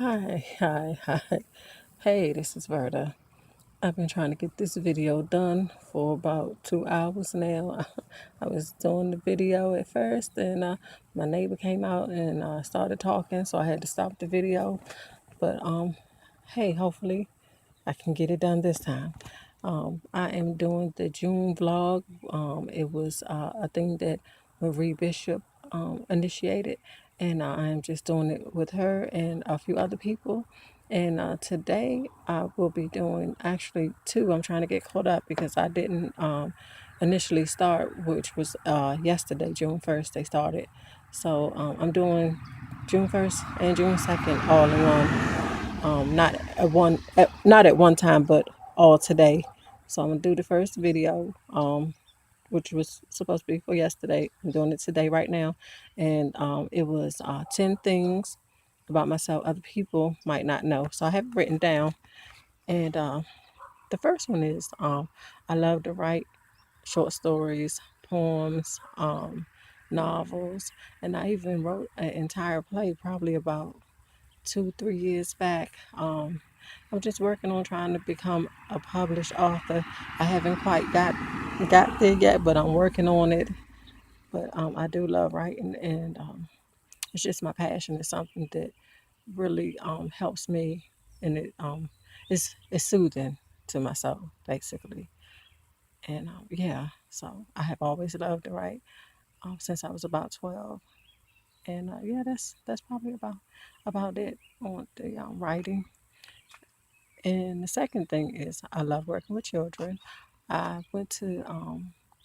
Hi. Hey, this is Verda. I've been trying to get this video done for about 2 hours now. I was doing the video at first, and my neighbor came out and started talking, so I had to stop the video. But hey, hopefully I can get it done this time. I am doing the June vlog. It was a thing that Marie Bishop initiated, and I am just doing it with her and a few other people. And today I will be doing actually two. I'm trying to get caught up because I didn't initially start, which was yesterday, June 1st, they started. So I'm doing June 1st and June 2nd all in one, not at one time, but all today. So I'm gonna do the first video, which was supposed to be for yesterday. I'm doing it today right now, and it was 10 things about myself other people might not know. So I have it written down, and the first one is I love to write short stories, poems, novels, and I even wrote an entire play probably about 2, 3 years back. I'm just working on trying to become a published author. I haven't quite got there yet, but I'm working on it. But I do love writing, and it's just my passion. It's something that really helps me, and it's soothing to my soul, basically. And yeah, so I have always loved to write since I was about 12. And yeah, that's probably about it on the writing. And the second thing is I love working with children. I went to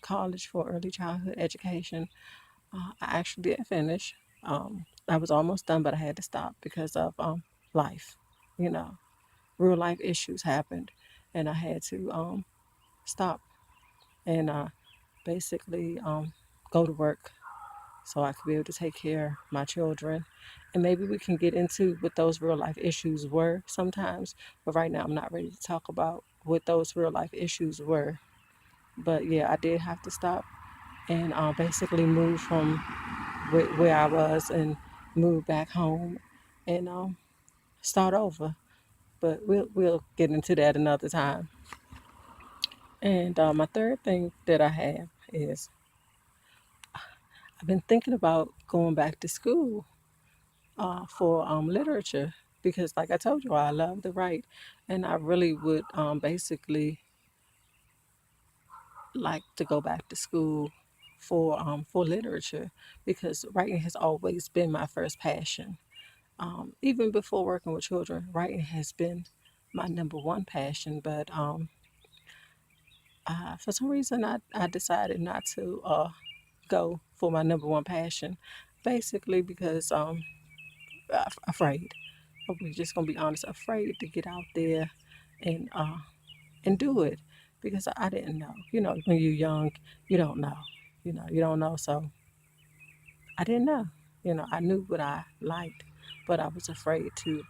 college for early childhood education. I actually didn't finish. I was almost done, but I had to stop because of life. You know, real life issues happened, and I had to stop and basically go to work so I could be able to take care of my children. And maybe we can get into what those real life issues were sometimes. But right now, I'm not ready to talk about what those real life issues were. But yeah, I did have to stop and basically move from where I was and move back home and start over. But we'll get into that another time. And my third thing that I have is I've been thinking about going back to school for literature because, like I told you, I love to write, and I really would basically like to go back to school for literature because writing has always been my first passion. Even before working with children, writing has been my number one passion. But for some reason, I decided not to go for my number one passion, basically because afraid. We're just gonna be honest, afraid to get out there and do it because I didn't know. You know, when you're young, you don't know. You don't know. So I didn't know. I knew what I liked, but I was afraid to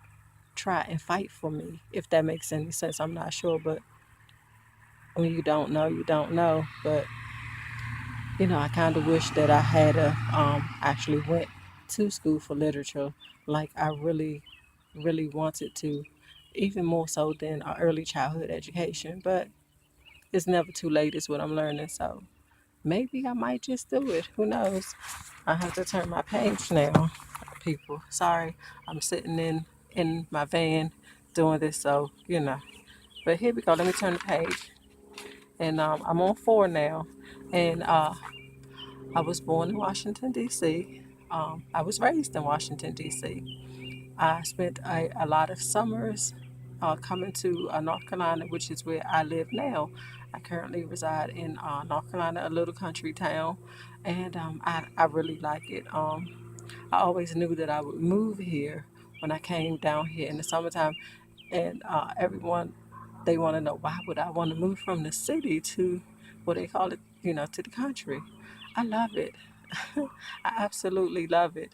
try and fight for me. If that makes any sense, I'm not sure. But when you don't know, you don't know. But I kind of wish that I had actually went to school for literature, like I really, really wanted to, even more so than early childhood education. But it's never too late, is what I'm learning. So maybe I might just do it. Who knows? I have to turn my page now, people. Sorry, I'm sitting in my van doing this, so But here we go. Let me turn the page, and I'm on 4 now, and I was born in Washington D.C. I was raised in Washington D.C. I spent a lot of summers coming to North Carolina, which is where I live now. I currently reside in North Carolina, a little country town, and I really like it. I always knew that I would move here when I came down here in the summertime, and everyone they want to know why would I want to move from the city to what they call it, to the country. I love it. I absolutely love it.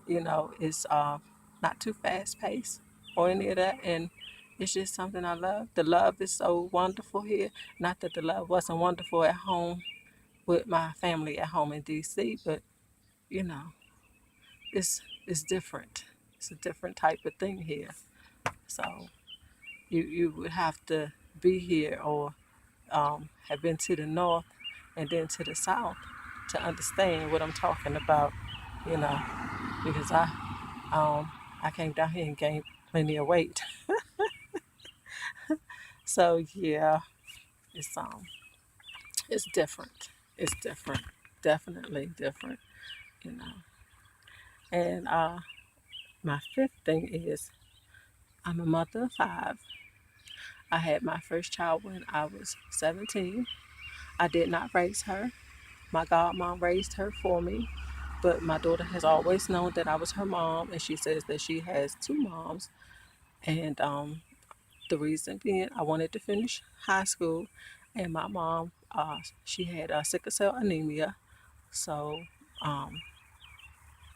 It's not too fast paced or any of that, and it's just something I love. The love is so wonderful here. Not that the love wasn't wonderful at home with my family at home in DC, but you know, it's different. It's a different type of thing here. So you would have to be here or have been to the north and then to the south to understand what I'm talking about, you know, because I came down here and gained plenty of weight. So yeah, it's it's different. It's different. Definitely different, you know. And my fifth thing is I'm a mother of five. I had my first child when I was 17. I did not raise her. My godmom raised her for me, but my daughter has always known that I was her mom, and she says that she has two moms. And the reason being, I wanted to finish high school, and my mom, she had sickle cell anemia, so um,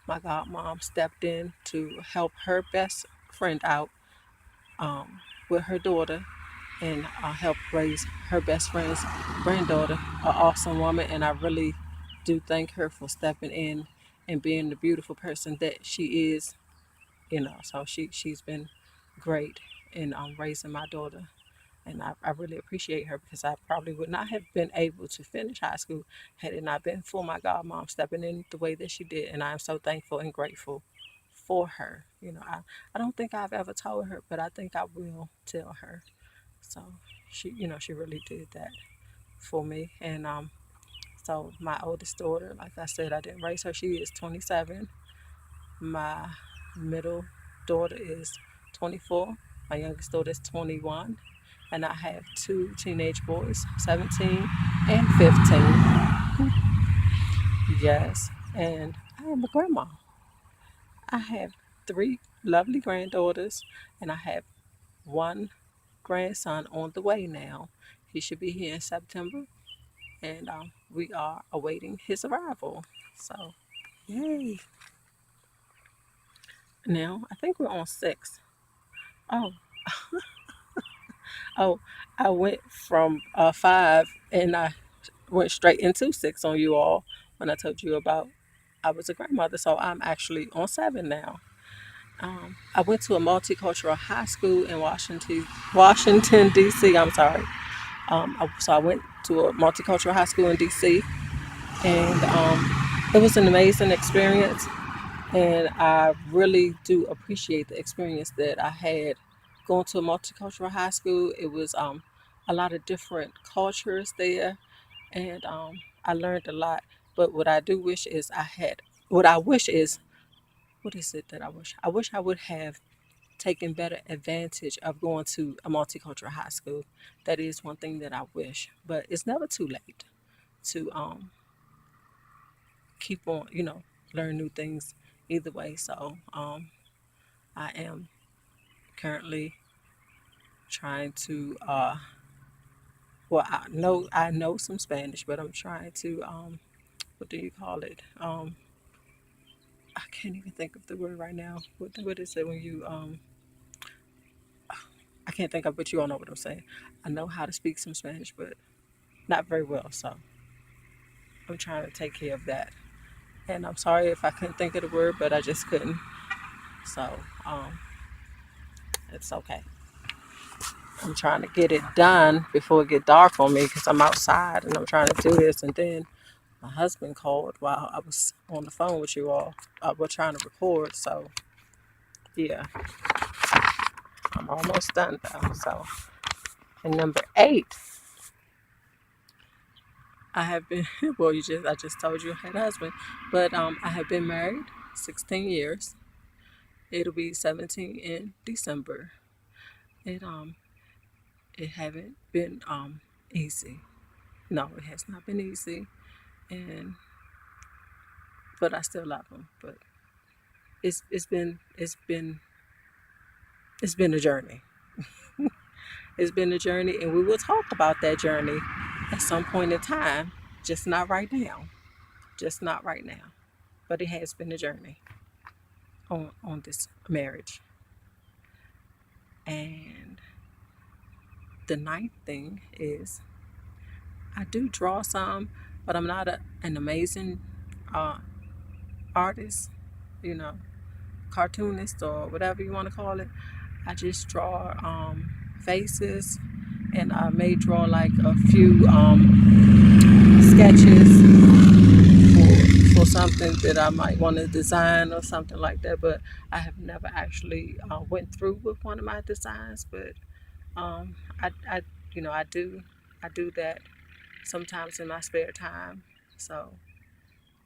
my godmom stepped in to help her best friend out with her daughter and help raise her best friend's granddaughter, an awesome woman. And I really do thank her for stepping in and being the beautiful person that she is, you know. So she's been great in raising my daughter. And I really appreciate her because I probably would not have been able to finish high school had it not been for my godmom stepping in the way that she did. And I am so thankful and grateful for her. You know, I don't think I've ever told her, but I think I will tell her. So she really did that for me. And so my oldest daughter, like I said, I didn't raise her. She is 27. My middle daughter is 24. My youngest daughter is 21. And I have two teenage boys, 17 and 15. Yes. And I am a grandma. I have three lovely granddaughters, and I have one grandson on the way now. He should be here in September, and we are awaiting his arrival. So, yay! Now I think we're on six. Oh, oh, I went from five, and I went straight into six on you all when I told you about I was a grandmother. So I'm actually on seven now. I went to a multicultural high school in Washington D.C. I'm sorry. So I went to a multicultural high school in D.C. and it was an amazing experience. And I really do appreciate the experience that I had going to a multicultural high school. It was a lot of different cultures there, and I learned a lot. But what I do wish is what I wish is, what is it that I wish? I wish I would have taken better advantage of going to a multicultural high school. That is one thing that I wish, but it's never too late to keep on, learn new things either way. So I am currently trying to, well, I know some Spanish, but I'm trying to, what do you call it? I can't even think of the word right now. What is it when you, I can't think of, but you all know what I'm saying. I know how to speak some Spanish, but not very well. So I'm trying to take care of that. And I'm sorry if I couldn't think of the word, but I just couldn't. So um, it's okay. I'm trying to get it done before it get dark on me because I'm outside and I'm trying to do this. And then my husband called while I was on the phone with you all. We're trying to record. So yeah, I'm almost done though. So, and number 8, I have been. Well, I just told you I had a husband, but I have been married 16 years. It'll be 17 in December. It it haven't been easy. No, it has not been easy, and but I still love him. But it's been a journey. It's been a journey, and we will talk about that journey at some point in time. Just not right now. Just not right now. But it has been a journey on this marriage. And the ninth thing is I do draw some, but I'm not an amazing uh, artist, you know. cartoonist or whatever you want to call it. I just draw faces, and I may draw like a few sketches for something that I might want to design or something like that. But I have never actually went through with one of my designs. But I I do that sometimes in my spare time. So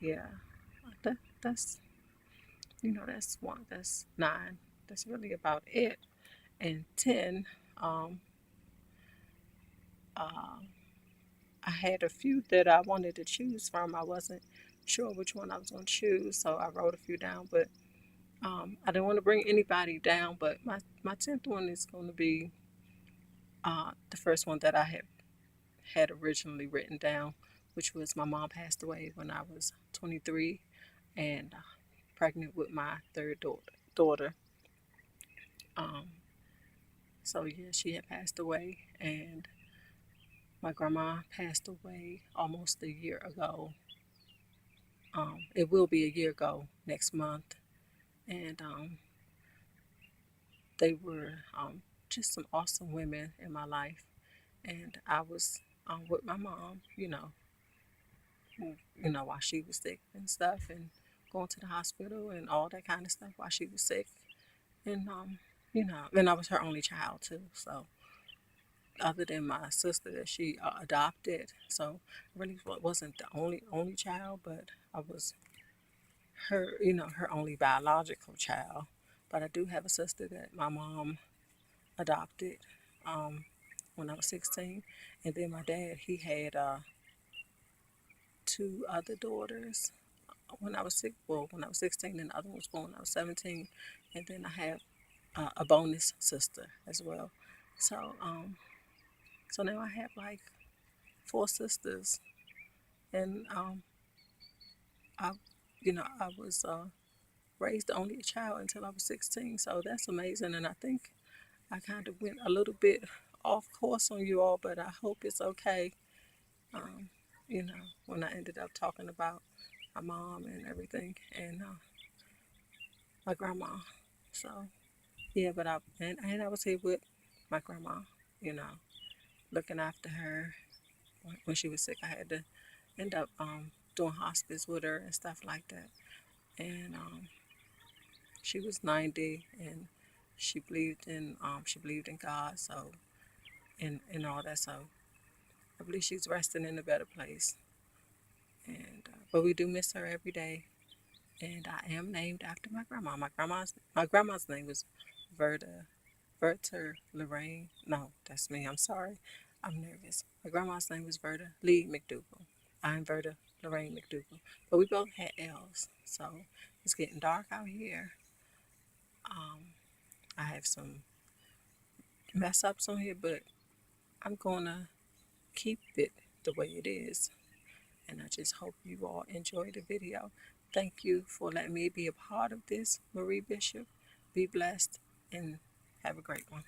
yeah, that's that's one, that's nine. That's really about it. And 10, um, uh, I had a few that I wanted to choose from. I wasn't sure which one I was going to choose, so I wrote a few down. But I didn't want to bring anybody down. But my 10th one is going to be the first one that I had originally written down, which was my mom passed away when I was 23 and pregnant with my third daughter. Um, so yeah, she had passed away, and my grandma passed away almost a year ago. It will be a year ago next month, and they were just some awesome women in my life. And I was with my mom, while she was sick and stuff, and going to the hospital and all that kind of stuff while she was sick. And and I was her only child too. So other than my sister that she adopted, so I really wasn't the only child, but I was her, her only biological child. But I do have a sister that my mom adopted um, when I was 16, and then my dad, he had two other daughters when I was when I was 16, and the other one was born when I was 17, and then I have a bonus sister as well. So so now I have like four sisters, and I I was raised the only child until I was 16, so that's amazing. And I think I kind of went a little bit off course on you all, but I hope it's okay. Um, when I ended up talking about my mom and everything, and my grandma. So yeah, but and I was here with my grandma, you know, looking after her when she was sick. I had to end up doing hospice with her and stuff like that. And she was 90, and she believed in God, so and all that. So I believe she's resting in a better place. And but we do miss her every day. And I am named after my grandma. My grandma's name was Verta Verta Lorraine. No, that's me. I'm sorry. I'm nervous. My grandma's name was Verta Lee McDougal. I'm Verta Lorraine McDougal. But we both had L's. So it's getting dark out here. Um, I have some mess ups on here, but I'm gonna keep it the way it is. And I just hope you all enjoy the video. Thank you for letting me be a part of this, Marie Bishop. Be blessed and have a great one.